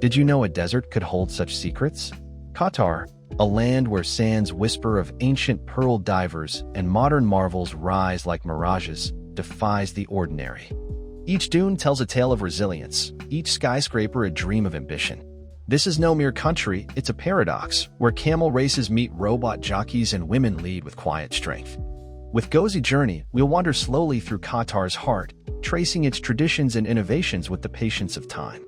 Did you know a desert could hold such secrets? Qatar, a land where sands whisper of ancient pearl divers and modern marvels rise like mirages, defies the ordinary. Each dune tells a tale of resilience, each skyscraper a dream of ambition. This is no mere country, it's a paradox, where camel races meet robot jockeys and women lead with quiet strength. With Gozi Journey, we'll wander slowly through Qatar's heart, tracing its traditions and innovations with the patience of time.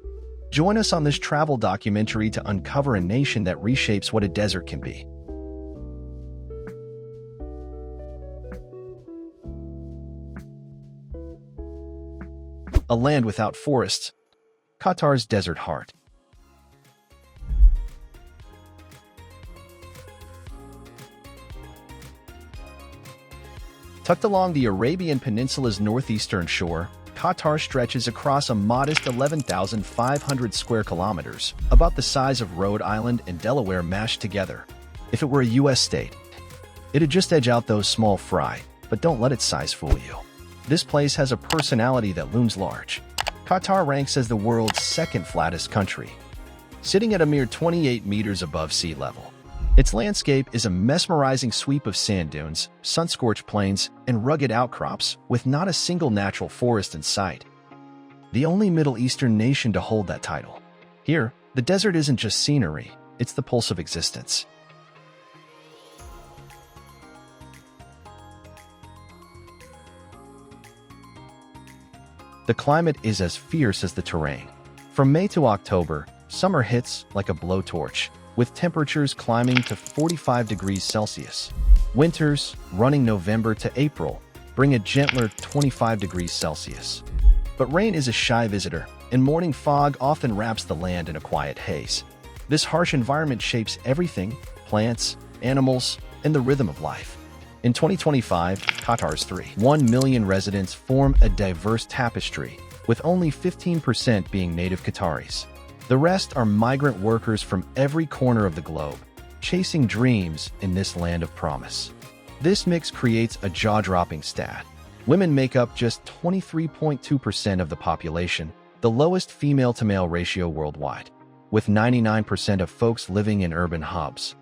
Join us on this travel documentary to uncover a nation that reshapes what a desert can be. A land without forests, Qatar's desert heart. Tucked along the Arabian Peninsula's northeastern shore, Qatar stretches across a modest 11,500 square kilometers, about the size of Rhode Island and Delaware mashed together. If it were a U.S. state, it'd just edge out those small fry, but don't let its size fool you. This place has a personality that looms large. Qatar ranks as the world's second flattest country, sitting at a mere 28 meters above sea level. Its landscape is a mesmerizing sweep of sand dunes, sun-scorched plains, and rugged outcrops, with not a single natural forest in sight. The only Middle Eastern nation to hold that title. Here, the desert isn't just scenery, it's the pulse of existence. The climate is as fierce as the terrain. From May to October, summer hits like a blowtorch, with temperatures climbing to 45 degrees Celsius. Winters, running November to April, bring a gentler 25 degrees Celsius. But rain is a shy visitor, and morning fog often wraps the land in a quiet haze. This harsh environment shapes everything: plants, animals, and the rhythm of life. In 2025, Qatar's 3.1 million residents form a diverse tapestry, with only 15% being native Qataris. The rest are migrant workers from every corner of the globe, chasing dreams in this land of promise. This mix creates a jaw-dropping stat. Women make up just 23.2% of the population, the lowest female-to-male ratio worldwide, with 99% of folks living in urban hubs.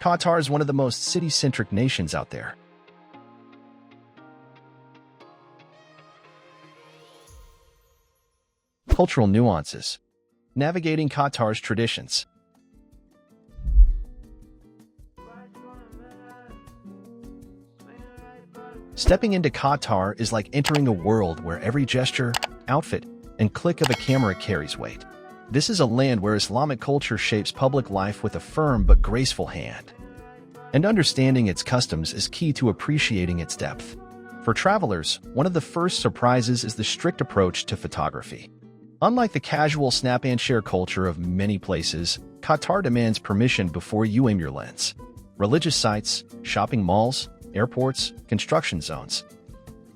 Qatar is one of the most city-centric nations out there. Cultural nuances. Navigating Qatar's traditions. Stepping into Qatar is like entering a world where every gesture, outfit, and click of a camera carries weight. This is a land where Islamic culture shapes public life with a firm but graceful hand. And understanding its customs is key to appreciating its depth. For travelers, one of the first surprises is the strict approach to photography. Unlike the casual snap-and-share culture of many places, Qatar demands permission before you aim your lens. Religious sites, shopping malls, airports, construction zones,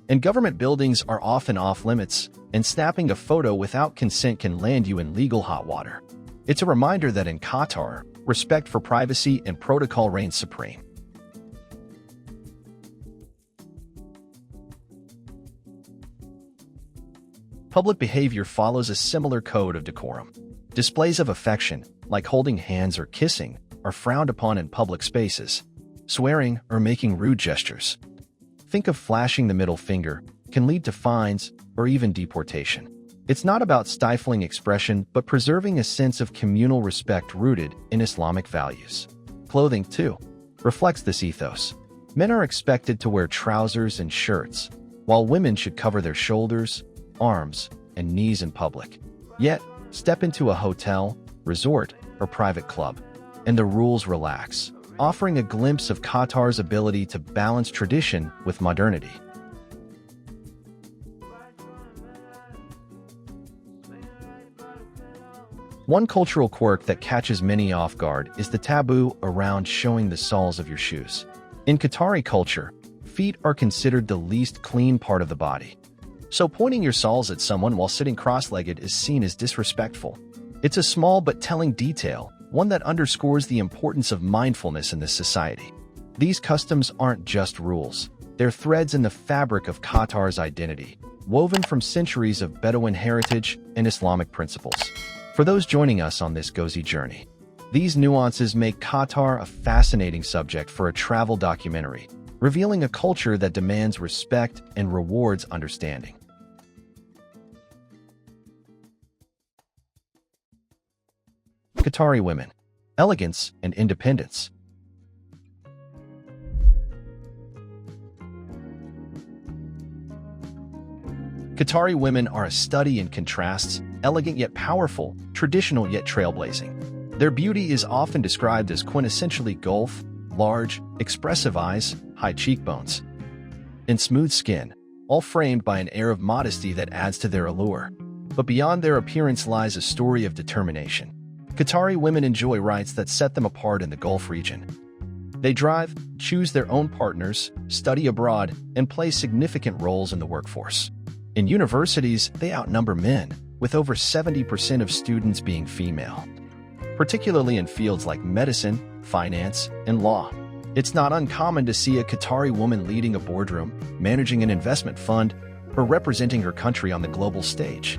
and government buildings are often off-limits, and snapping a photo without consent can land you in legal hot water. It's a reminder that in Qatar, respect for privacy and protocol reigns supreme. Public behavior follows a similar code of decorum. Displays of affection, like holding hands or kissing, are frowned upon in public spaces. Swearing or making rude gestures, think of flashing the middle finger, can lead to fines or even deportation. It's not about stifling expression, but preserving a sense of communal respect rooted in Islamic values. Clothing, too, reflects this ethos. Men are expected to wear trousers and shirts, while women should cover their shoulders, arms, and knees in public. Yet, step into a hotel, resort, or private club, and the rules relax, offering a glimpse of Qatar's ability to balance tradition with modernity. One cultural quirk that catches many off guard is the taboo around showing the soles of your shoes. In Qatari culture, feet are considered the least clean part of the body. So pointing your soles at someone while sitting cross-legged is seen as disrespectful. It's a small but telling detail, one that underscores the importance of mindfulness in this society. These customs aren't just rules. They're threads in the fabric of Qatar's identity, woven from centuries of Bedouin heritage and Islamic principles. For those joining us on this Gozi journey, these nuances make Qatar a fascinating subject for a travel documentary, revealing a culture that demands respect and rewards understanding. Qatari women, elegance and independence. Qatari women are a study in contrasts, elegant yet powerful, traditional yet trailblazing. Their beauty is often described as quintessentially Gulf, large, expressive eyes, high cheekbones, and smooth skin, all framed by an air of modesty that adds to their allure. But beyond their appearance lies a story of determination. Qatari women enjoy rights that set them apart in the Gulf region. They drive, choose their own partners, study abroad, and play significant roles in the workforce. In universities, they outnumber men, with over 70% of students being female, particularly in fields like medicine, finance, and law. It's not uncommon to see a Qatari woman leading a boardroom, managing an investment fund, or representing her country on the global stage.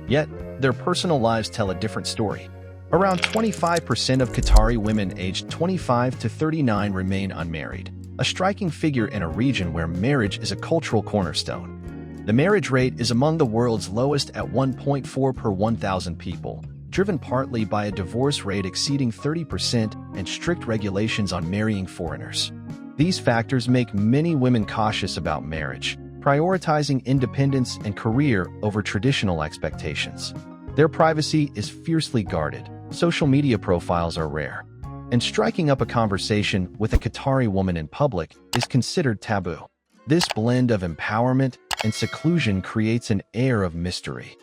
Yet, their personal lives tell a different story. Around 25% of Qatari women aged 25 to 39 remain unmarried, a striking figure in a region where marriage is a cultural cornerstone. The marriage rate is among the world's lowest at 1.4 per 1,000 people, driven partly by a divorce rate exceeding 30% and strict regulations on marrying foreigners. These factors make many women cautious about marriage, prioritizing independence and career over traditional expectations. Their privacy is fiercely guarded, social media profiles are rare, and striking up a conversation with a Qatari woman in public is considered taboo. This blend of empowerment and seclusion creates an air of mystery,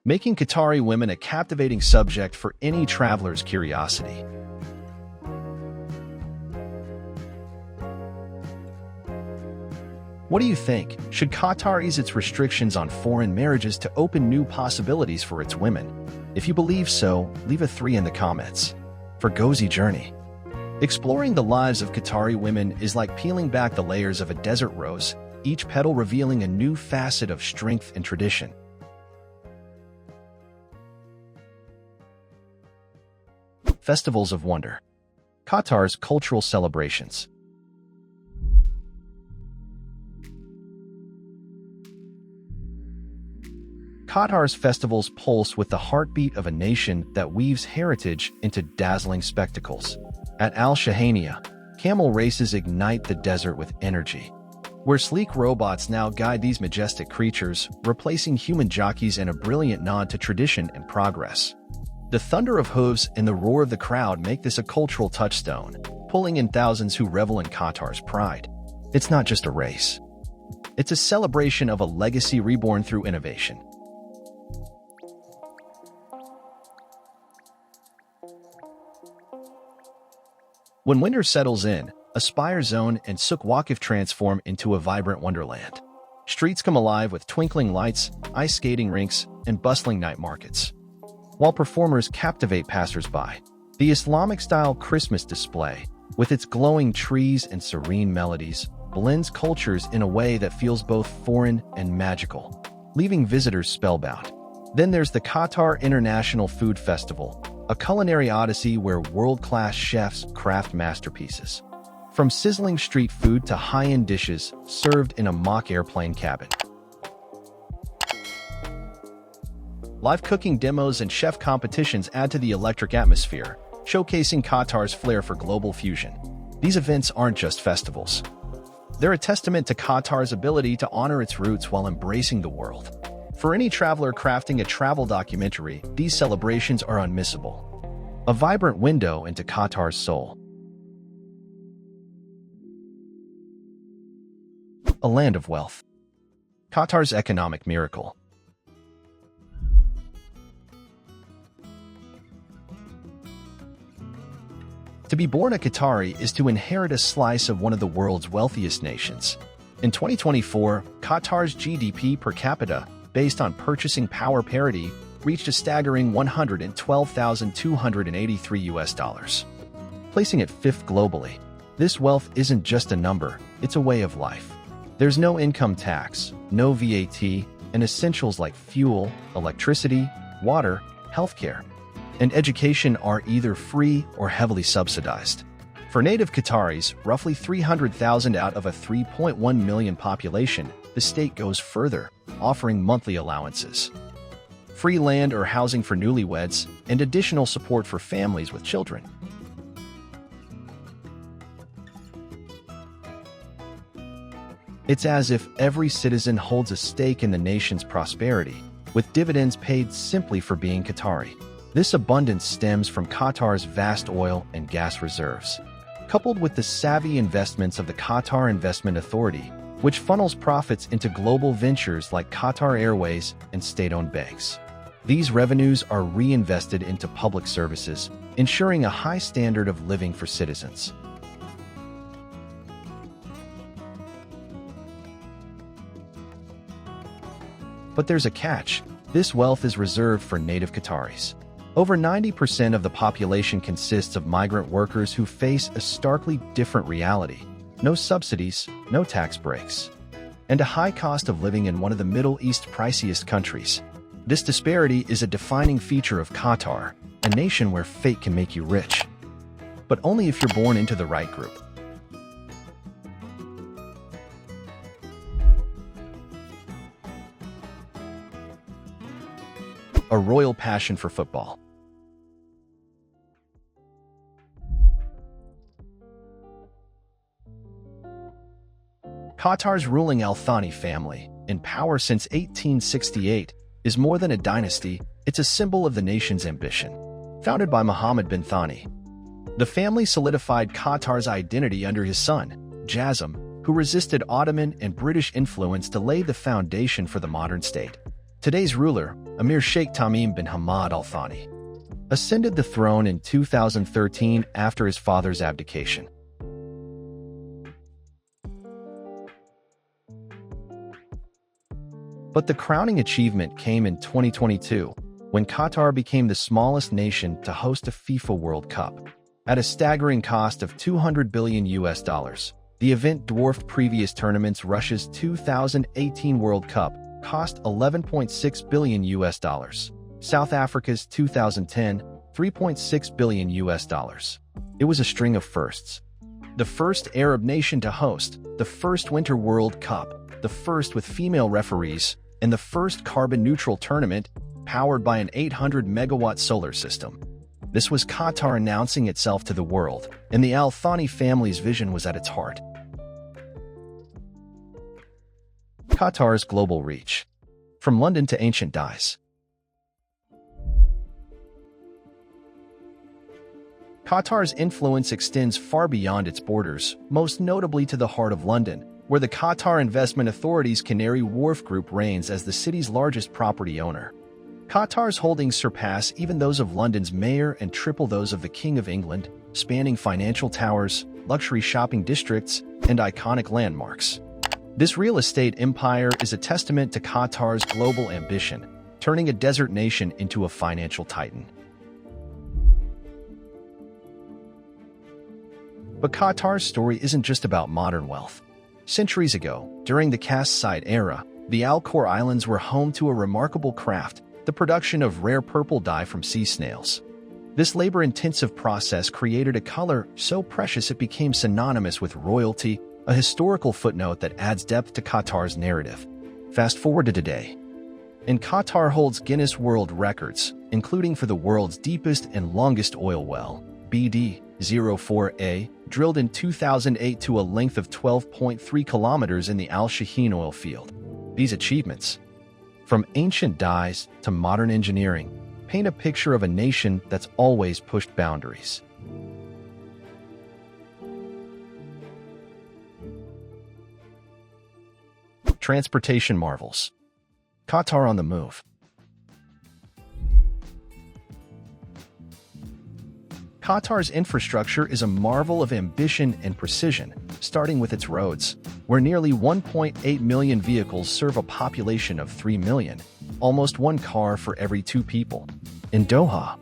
making Qatari women a captivating subject for any traveler's curiosity. What do you think? Should Qatar ease its restrictions on foreign marriages to open new possibilities for its women? If you believe so, leave a 3 in the comments. For Gozi Journey. Exploring the lives of Qatari women is like peeling back the layers of a desert rose, each petal revealing a new facet of strength and tradition. Festivals of Wonder. Qatar's cultural celebrations. Qatar's festivals pulse with the heartbeat of a nation that weaves heritage into dazzling spectacles. At Al Shahania, camel races ignite the desert with energy, where sleek robots now guide these majestic creatures, replacing human jockeys in a brilliant nod to tradition and progress. The thunder of hooves and the roar of the crowd make this a cultural touchstone, pulling in thousands who revel in Qatar's pride. It's not just a race. It's a celebration of a legacy reborn through innovation. When winter settles in, Aspire Zone and Souk Waqif transform into a vibrant wonderland. Streets come alive with twinkling lights, ice skating rinks, and bustling night markets, while performers captivate passers-by. The Islamic-style Christmas display, with its glowing trees and serene melodies, blends cultures in a way that feels both foreign and magical, leaving visitors spellbound. Then there's the Qatar International Food Festival, a culinary odyssey where world-class chefs craft masterpieces, from sizzling street food to high-end dishes served in a mock airplane cabin. Live cooking demos and chef competitions add to the electric atmosphere, showcasing Qatar's flair for global fusion. These events aren't just festivals. They're a testament to Qatar's ability to honor its roots while embracing the world. For any traveler crafting a travel documentary, these celebrations are unmissable. A vibrant window into Qatar's soul. A land of wealth. Qatar's economic miracle. To be born a Qatari is to inherit a slice of one of the world's wealthiest nations. In 2024, Qatar's GDP per capita, based on purchasing power parity, reached a staggering $112,283, placing it 5th globally. This wealth isn't just a number, it's a way of life. There's no income tax, no VAT, and essentials like fuel, electricity, water, healthcare, and education are either free or heavily subsidized. For native Qataris, roughly 300,000 out of a 3.1 million population, the state goes further, offering monthly allowances, free land or housing for newlyweds, and additional support for families with children. It's as if every citizen holds a stake in the nation's prosperity, with dividends paid simply for being Qatari. This abundance stems from Qatar's vast oil and gas reserves, coupled with the savvy investments of the Qatar Investment Authority, which funnels profits into global ventures like Qatar Airways and state-owned banks. These revenues are reinvested into public services, ensuring a high standard of living for citizens. But there's a catch. This wealth is reserved for native Qataris. Over 90% of the population consists of migrant workers who face a starkly different reality. No subsidies, no tax breaks, and a high cost of living in one of the Middle East's priciest countries. This disparity is a defining feature of Qatar, a nation where fate can make you rich, but only if you're born into the right group. A royal passion for football. Qatar's ruling Al Thani family, in power since 1868, is more than a dynasty, it's a symbol of the nation's ambition. Founded by Mohammed bin Thani, the family solidified Qatar's identity under his son, Jassim, who resisted Ottoman and British influence to lay the foundation for the modern state. Today's ruler, Emir Sheikh Tamim bin Hamad Al Thani, ascended the throne in 2013 after his father's abdication. But the crowning achievement came in 2022, when Qatar became the smallest nation to host a FIFA World Cup. At a staggering cost of $200 billion, the event dwarfed previous tournaments. Russia's 2018 World Cup cost $11.6 billion. South Africa's 2010, $3.6 billion. It was a string of firsts. The first Arab nation to host, the first Winter World Cup, the first with female referees, and the first carbon-neutral tournament powered by an 800-megawatt solar system. This was Qatar announcing itself to the world, and the Al Thani family's vision was at its heart. Qatar's global reach. From London to ancient dyes. Qatar's influence extends far beyond its borders, most notably to the heart of London, where the Qatar Investment Authority's Canary Wharf Group reigns as the city's largest property owner. Qatar's holdings surpass even those of London's mayor and triple those of the King of England, spanning financial towers, luxury shopping districts, and iconic landmarks. This real estate empire is a testament to Qatar's global ambition, turning a desert nation into a financial titan. But Qatar's story isn't just about modern wealth. Centuries ago, during the Kassite era, the Al Khor Islands were home to a remarkable craft, the production of rare purple dye from sea snails. This labor-intensive process created a color so precious it became synonymous with royalty, a historical footnote that adds depth to Qatar's narrative. Fast forward to today, and Qatar holds Guinness World Records, including for the world's deepest and longest oil well, BD-04A, drilled in 2008 to a length of 12.3 kilometers in the Al Shaheen oil field. These achievements, from ancient dyes to modern engineering, paint a picture of a nation that's always pushed boundaries. Transportation marvels. Qatar on the move. Qatar's infrastructure is a marvel of ambition and precision, starting with its roads, where nearly 1.8 million vehicles serve a population of 3 million, almost one car for every 2 people. In Doha,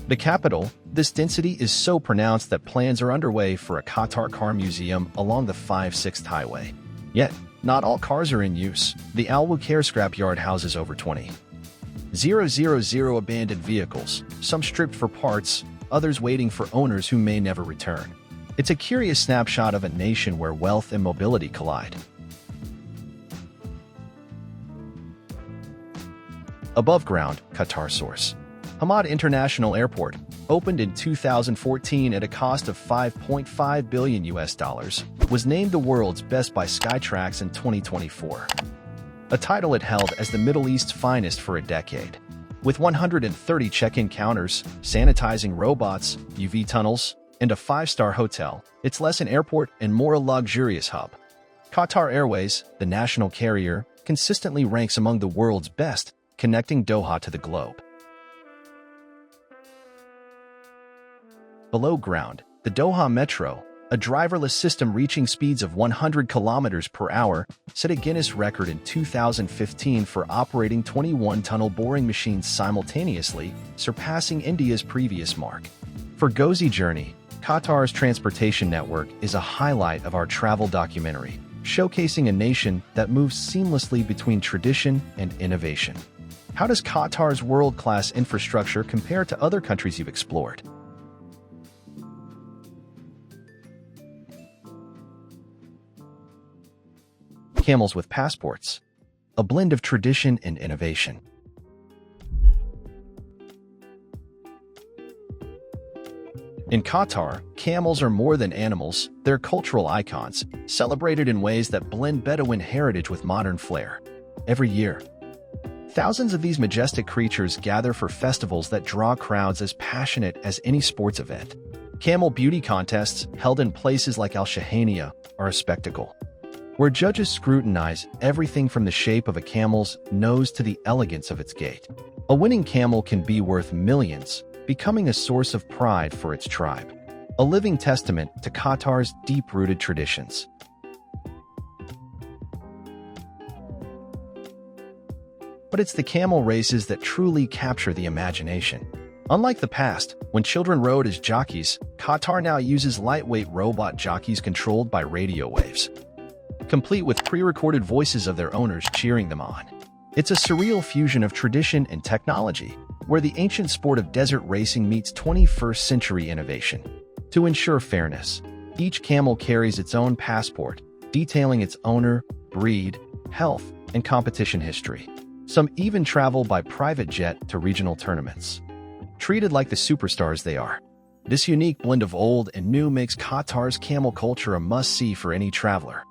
the capital, this density is so pronounced that plans are underway for a Qatar car museum along the 5/6 highway. Yet, Not all cars are in use. The Al Wukair scrapyard houses over 20,000 abandoned vehicles, some stripped for parts, others waiting for owners who may never return. It's a curious snapshot of a nation where wealth and mobility collide. Above ground, Qatar source. Hamad International Airport, opened in 2014 at a cost of $5.5 billion, was named the world's best by Skytrax in 2024. A title it held as the Middle East's finest for a decade. With 130 check-in counters, sanitizing robots, UV tunnels, and a 5-star hotel, it's less an airport and more a luxurious hub. Qatar Airways, the national carrier, consistently ranks among the world's best, connecting Doha to the globe. Below ground, the Doha Metro, a driverless system reaching speeds of 100 kilometers per hour, set a Guinness record in 2015 for operating 21 tunnel boring machines simultaneously, surpassing India's previous mark. For Gozijourney, Qatar's transportation network is a highlight of our travel documentary, showcasing a nation that moves seamlessly between tradition and innovation. How does Qatar's world-class infrastructure compare to other countries you've explored? Camels with passports. A blend of tradition and innovation. In Qatar, camels are more than animals, they're cultural icons, celebrated in ways that blend Bedouin heritage with modern flair. Every year, thousands of these majestic creatures gather for festivals that draw crowds as passionate as any sports event. Camel beauty contests, held in places like Al Shahania, are a spectacle, where judges scrutinize everything from the shape of a camel's nose to the elegance of its gait. A winning camel can be worth millions, becoming a source of pride for its tribe. A living testament to Qatar's deep-rooted traditions. But it's the camel races that truly capture the imagination. Unlike the past, when children rode as jockeys, Qatar now uses lightweight robot jockeys controlled by radio waves, complete with pre-recorded voices of their owners cheering them on. It's a surreal fusion of tradition and technology, where the ancient sport of desert racing meets 21st century innovation. To ensure fairness, each camel carries its own passport, detailing its owner, breed, health, and competition history. Some even travel by private jet to regional tournaments, treated like the superstars they are. This unique blend of old and new makes Qatar's camel culture a must-see for any traveler.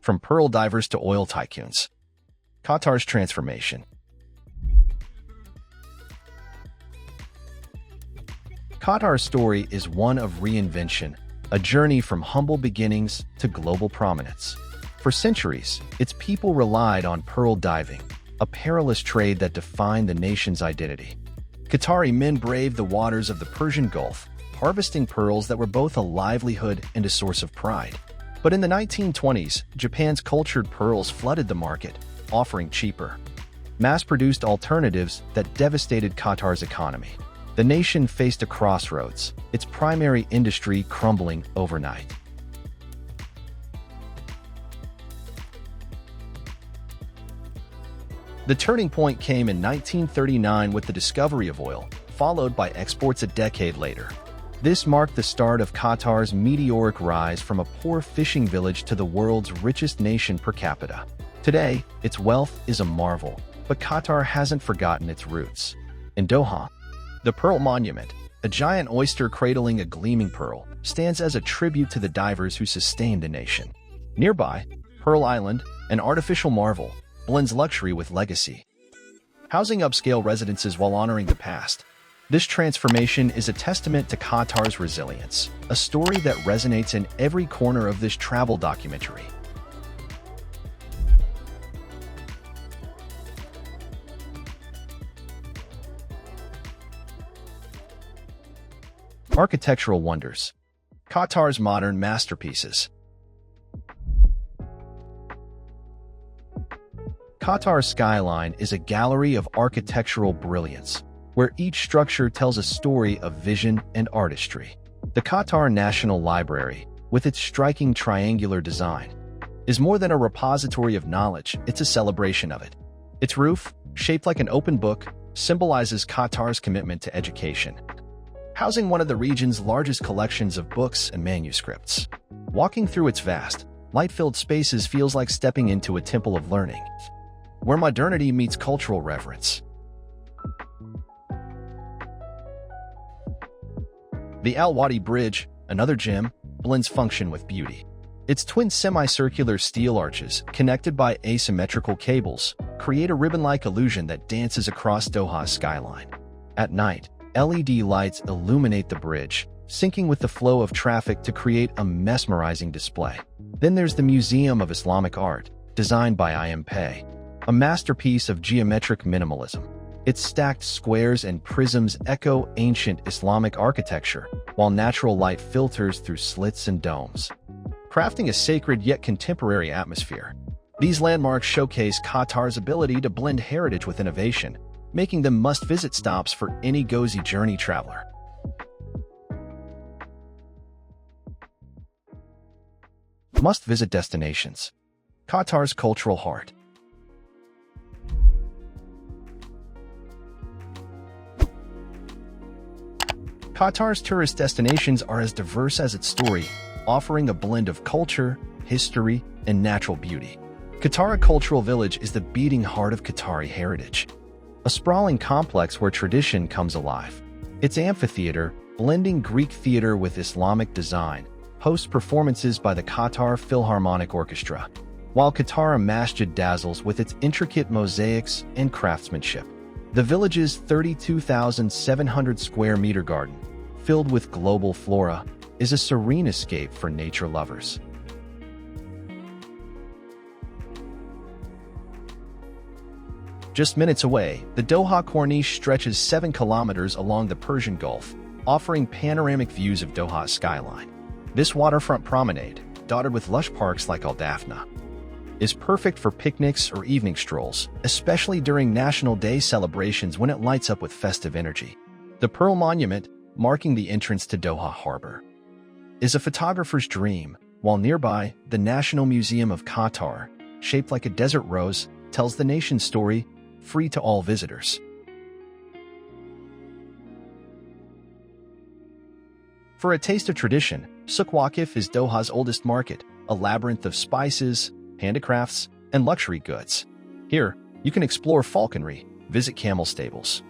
From pearl divers to oil tycoons. Qatar's transformation. Qatar's story is one of reinvention, a journey from humble beginnings to global prominence. For centuries, its people relied on pearl diving, a perilous trade that defined the nation's identity. Qatari men braved the waters of the Persian Gulf, harvesting pearls that were both a livelihood and a source of pride. But in the 1920s, Japan's cultured pearls flooded the market, offering cheaper, mass-produced alternatives that devastated Qatar's economy. The nation faced a crossroads, its primary industry crumbling overnight. The turning point came in 1939 with the discovery of oil, followed by exports a decade later. This marked the start of Qatar's meteoric rise from a poor fishing village to the world's richest nation per capita. Today, its wealth is a marvel, but Qatar hasn't forgotten its roots. In Doha, the Pearl Monument, a giant oyster cradling a gleaming pearl, stands as a tribute to the divers who sustained the nation. Nearby, Pearl Island, an artificial marvel, blends luxury with legacy, housing upscale residences while honoring the past. This transformation is a testament to Qatar's resilience, a story that resonates in every corner of this travel documentary. Architectural wonders. Qatar's modern masterpieces. Qatar's skyline is a gallery of architectural brilliance, where each structure tells a story of vision and artistry. The Qatar National Library, with its striking triangular design, is more than a repository of knowledge, it's a celebration of it. Its roof, shaped like an open book, symbolizes Qatar's commitment to education, housing one of the region's largest collections of books and manuscripts. Walking through its vast, light-filled spaces feels like stepping into a temple of learning, where modernity meets cultural reverence. The Al Wadi Bridge, another gem, blends function with beauty. Its twin semicircular steel arches, connected by asymmetrical cables, create a ribbon-like illusion that dances across Doha's skyline. At night, LED lights illuminate the bridge, syncing with the flow of traffic to create a mesmerizing display. Then there's the Museum of Islamic Art, designed by IMP, a masterpiece of geometric minimalism. Its stacked squares and prisms echo ancient Islamic architecture, while natural light filters through slits and domes, crafting a sacred yet contemporary atmosphere. These landmarks showcase Qatar's ability to blend heritage with innovation, making them must-visit stops for any Gozi journey traveler. Must-visit destinations. Qatar's cultural heart. Qatar's tourist destinations are as diverse as its story, offering a blend of culture, history, and natural beauty. Qatar Cultural Village is the beating heart of Qatari heritage, a sprawling complex where tradition comes alive. Its amphitheater, blending Greek theater with Islamic design, hosts performances by the Qatar Philharmonic Orchestra, while Qatar Masjid dazzles with its intricate mosaics and craftsmanship. The village's 32,700 square meter garden, filled with global flora, is a serene escape for nature lovers. Just minutes away, the Doha Corniche stretches 7 kilometers along the Persian Gulf, offering panoramic views of Doha's skyline. This waterfront promenade, dotted with lush parks like Al Dafna, is perfect for picnics or evening strolls, especially during National Day celebrations when it lights up with festive energy. The Pearl Monument, marking the entrance to Doha Harbor, is a photographer's dream, while nearby, the National Museum of Qatar, shaped like a desert rose, tells the nation's story, free to all visitors. For a taste of tradition, Souk Waqif is Doha's oldest market, a labyrinth of spices, handicrafts, and luxury goods. Here, you can explore falconry, visit camel stables,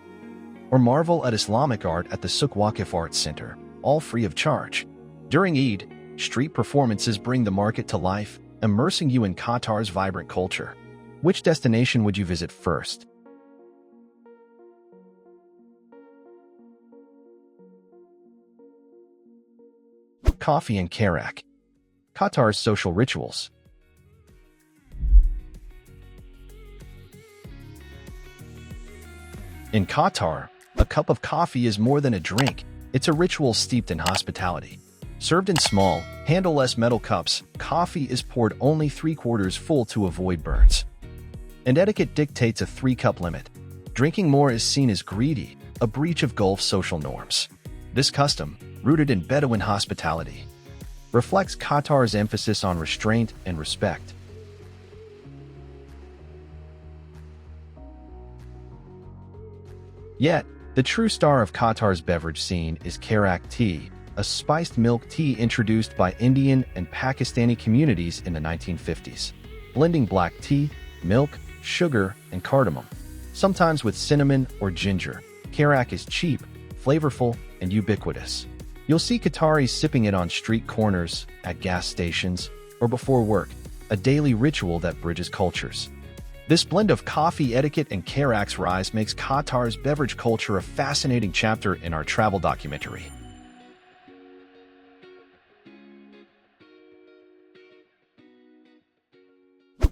or marvel at Islamic art at the Souk Waqif Arts Center, all free of charge. During Eid, street performances bring the market to life, immersing you in Qatar's vibrant culture. Which destination would you visit first? Coffee and Karak. Qatar's social rituals. In Qatar, a cup of coffee is more than a drink. It's a ritual steeped in hospitality. Served in small, handle-less metal cups, coffee is poured only 3/4 full to avoid burns. And etiquette dictates a 3-cup limit. Drinking more is seen as greedy, a breach of Gulf social norms. This custom, rooted in Bedouin hospitality, reflects Qatar's emphasis on restraint and respect. Yet, the true star of Qatar's beverage scene is Karak tea, a spiced milk tea introduced by Indian and Pakistani communities in the 1950s. Blending black tea, milk, sugar, and cardamom, sometimes with cinnamon or ginger, Karak is cheap, flavorful, and ubiquitous. You'll see Qataris sipping it on street corners, at gas stations, or before work, a daily ritual that bridges cultures. This blend of coffee etiquette and Karak's rise makes Qatar's beverage culture a fascinating chapter in our travel documentary.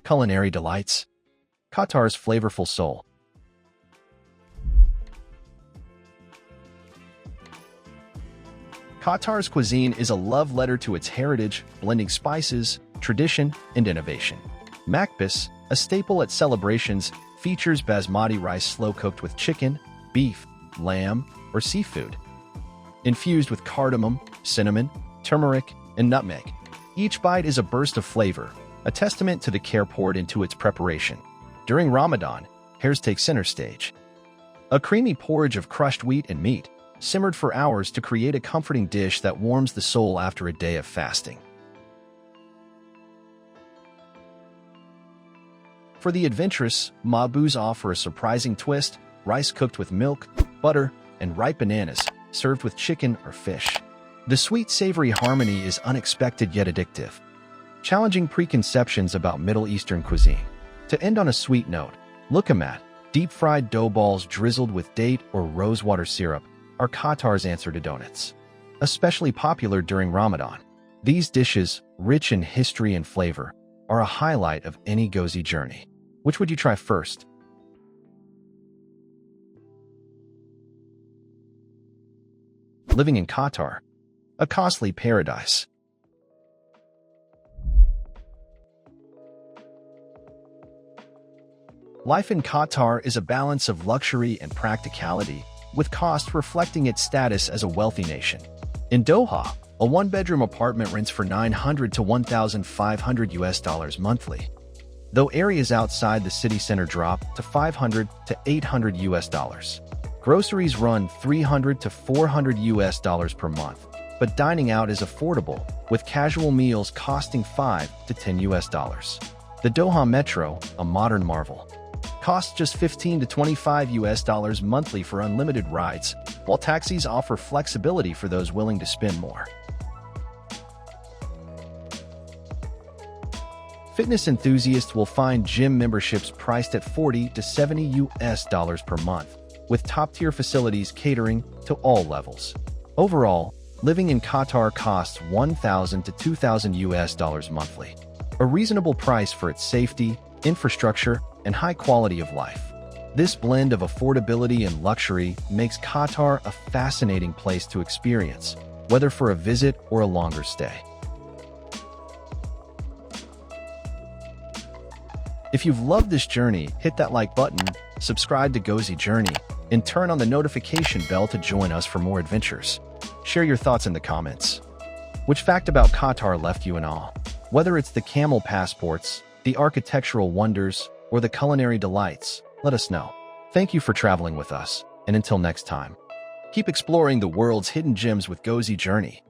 Culinary Delights. Qatar's flavorful soul. Qatar's cuisine is a love letter to its heritage, blending spices, tradition, and innovation. Makbis, a staple at celebrations, features basmati rice slow-cooked with chicken, beef, lamb, or seafood. Infused with cardamom, cinnamon, turmeric, and nutmeg, each bite is a burst of flavor, a testament to the care poured into its preparation. During Ramadan, hares take center stage. A creamy porridge of crushed wheat and meat, simmered for hours to create a comforting dish that warms the soul after a day of fasting. For the adventurous, mabus offer a surprising twist: rice cooked with milk, butter, and ripe bananas, served with chicken or fish. The sweet-savory harmony is unexpected yet addictive, challenging preconceptions about Middle Eastern cuisine. To end on a sweet note, lukamat, deep-fried dough balls drizzled with date or rosewater syrup, are Qatar's answer to donuts. Especially popular during Ramadan, these dishes, rich in history and flavor, are a highlight of any Gozi journey. Which would you try first? Living in Qatar, a costly paradise. Life in Qatar is a balance of luxury and practicality, with cost reflecting its status as a wealthy nation. In Doha, a one-bedroom apartment rents for $900 to $1,500 monthly, though areas outside the city center drop to $500 to $800. Groceries run $300 to $400 per month, but dining out is affordable, with casual meals costing $5 to $10. The Doha Metro, a modern marvel, costs just $15 to $25 monthly for unlimited rides, while taxis offer flexibility for those willing to spend more. Fitness enthusiasts will find gym memberships priced at $40 to $70 per month, with top-tier facilities catering to all levels. Overall, living in Qatar costs $1,000 to $2,000 monthly, a reasonable price for its safety, infrastructure, and high quality of life. This blend of affordability and luxury makes Qatar a fascinating place to experience, whether for a visit or a longer stay. If you've loved this journey, hit that like button, subscribe to Gozi Journey, and turn on the notification bell to join us for more adventures. Share your thoughts in the comments. Which fact about Qatar left you in awe? Whether it's the camel passports, the architectural wonders, or the culinary delights, let us know. Thank you for traveling with us, and until next time, keep exploring the world's hidden gems with Gozi Journey.